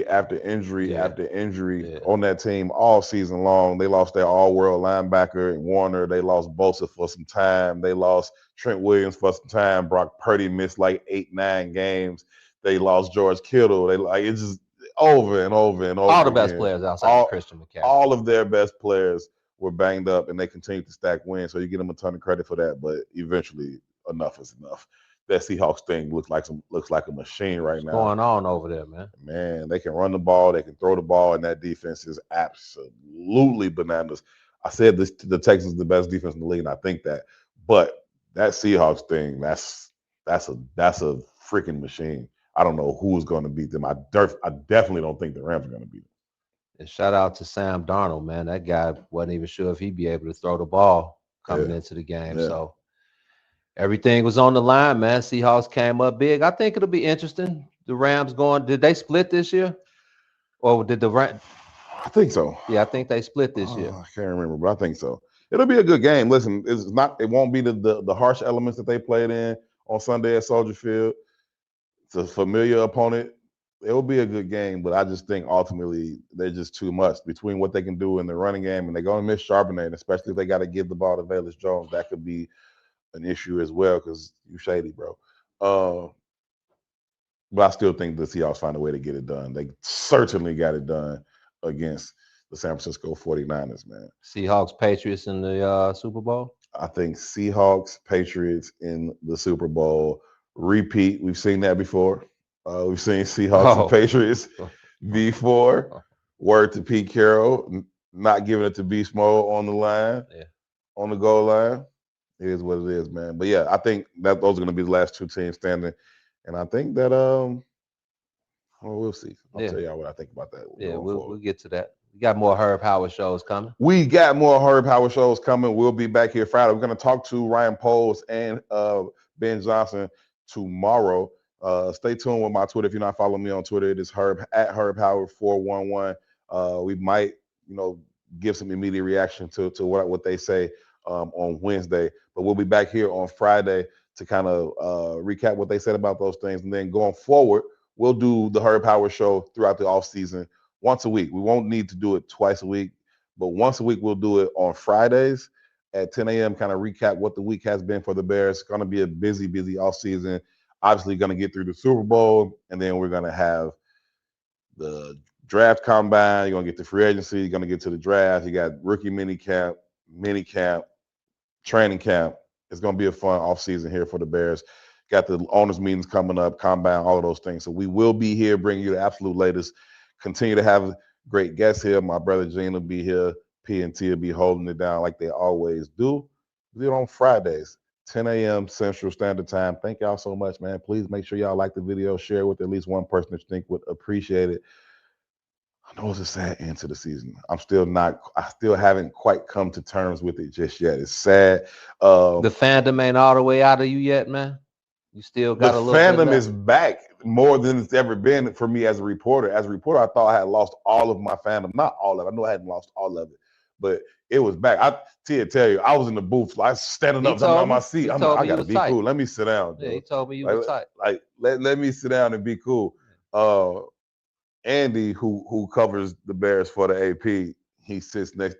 after injury after injury on that team all season long. They lost their all-world linebacker, Warner. They lost Bosa for some time. They lost Trent Williams for some time. Brock Purdy missed like 8-9 games. They lost George Kittle. It's just over and over and over. All the best players outside of Christian McCaffrey. All of their best players were banged up, and they continue to stack wins. So you give them a ton of credit for that. But eventually, enough is enough. That Seahawks thing looks like a machine right now. What's going on over there, man? Man, they can run the ball, they can throw the ball, and that defense is absolutely bananas. I said the Texans are the best defense in the league, and I think that. But that Seahawks thing, that's a freaking machine. I don't know who's going to beat them. I definitely don't think the Rams are going to beat them. And shout out to Sam Darnold, man. That guy wasn't even sure if he'd be able to throw the ball coming into the game. Yeah. So everything was on the line, man. Seahawks came up big. I think it'll be interesting. The Rams did they split this year? Or did the Rams? I think so. Yeah, I think they split this year. I can't remember, but I think so. It'll be a good game. Listen, it won't be the harsh elements that they played in on Sunday at Soldier Field. It's a familiar opponent. It will be a good game, but I just think ultimately they're just too much between what they can do in the running game, and they're going to miss Charbonnet, and especially if they got to give the ball to Velus Jones. That could be an issue as well because you shady, bro. But I still think the Seahawks find a way to get it done. They certainly got it done against the San Francisco 49ers, man. Seahawks, Patriots in the Super Bowl? I think Seahawks, Patriots in the Super Bowl. Repeat. We've seen that before. We've seen Seahawks and Patriots before. Word to Pete Carroll, not giving it to Beast Mode on the line, on the goal line. It is what it is, man. But yeah, I think that those are going to be the last two teams standing, and I think that we'll see. I'll tell y'all what I think about that. Yeah, we'll get to that. We got more Herb Howard shows coming. We got more Herb Howard shows coming. We'll be back here Friday. We're going to talk to Ryan Poles and Ben Johnson tomorrow. Stay tuned with my Twitter. If you're not following me on Twitter, it is at Herb Howard 411. We might, give some immediate reaction to what they say on Wednesday. But we'll be back here on Friday to kind of recap what they said about those things. And then going forward, we'll do the Herb Howard show throughout the offseason once a week. We won't need to do it twice a week, but once a week we'll do it on Fridays at 10 a.m., kind of recap what the week has been for the Bears. It's going to be a busy offseason. Obviously going to get through the Super Bowl, and then we're going to have the draft combine. You're going to get the free agency. You're going to get to the draft. You got rookie mini camp, training camp. It's going to be a fun offseason here for the Bears. Got the owners meetings coming up, combine, all of those things. So we will be here bringing you the absolute latest. Continue to have great guests here. My brother Gene will be here. P&T will be holding it down like they always do. We do it on Fridays, 10 a.m. Central Standard Time. Thank y'all so much, man. Please make sure y'all like the video, share with at least one person that you think would appreciate it. I know it's a sad end to the season. I still haven't quite come to terms with it just yet. It's sad. The fandom ain't all the way out of you yet, man. You still got a little bit fandom left. is back more than it's ever been for me as a reporter. As a reporter, I thought I had lost all of my fandom. Not all of it. I know I hadn't lost all of it, but it was back. I tell you, I was in the booth, like standing up on my seat. I gotta be cool. Let me sit down. Yeah, he told me you were tight. Let me sit down and be cool. Andy, who covers the Bears for the AP, he sits next.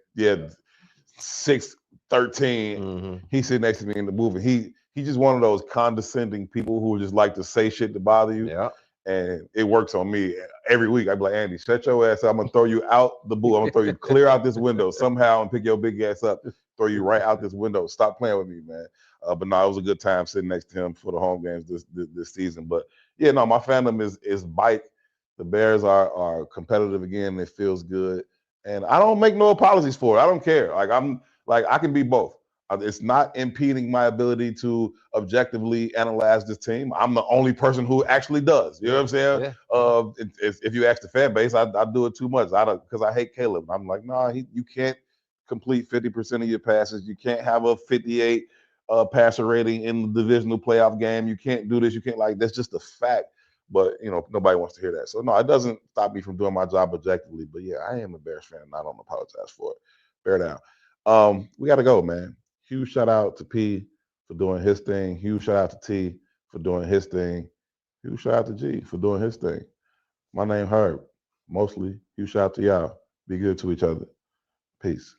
6'13". He sits next to me in the booth, and he's just one of those condescending people who just like to say shit to bother you. Yeah. And it works on me every week. I'd be like, Andy, shut your ass up. I'm going to throw you out the booth. I'm going to throw you clear out this window somehow and pick your big ass up, throw you right out this window. Stop playing with me, man. But no, it was a good time sitting next to him for the home games this season. But yeah, no, my fandom is bike. The Bears are competitive again. It feels good. And I don't make no apologies for it. I don't care. I can be both. It's not impeding my ability to objectively analyze this team. I'm the only person who actually does. You know what I'm saying? Yeah. If you ask the fan base, I do it too much. Because I hate Caleb. I'm like, nah, you can't complete 50% of your passes. You can't have a 58 passer rating in the divisional playoff game. You can't do this. You can't that's just a fact. But nobody wants to hear that. So no, it doesn't stop me from doing my job objectively. But yeah, I am a Bears fan, and I don't apologize for it. Bear down. We got to go, man. Huge shout out to P for doing his thing. Huge shout out to T for doing his thing. Huge shout out to G for doing his thing. My name Herb. Mostly. Huge shout out to y'all. Be good to each other. Peace.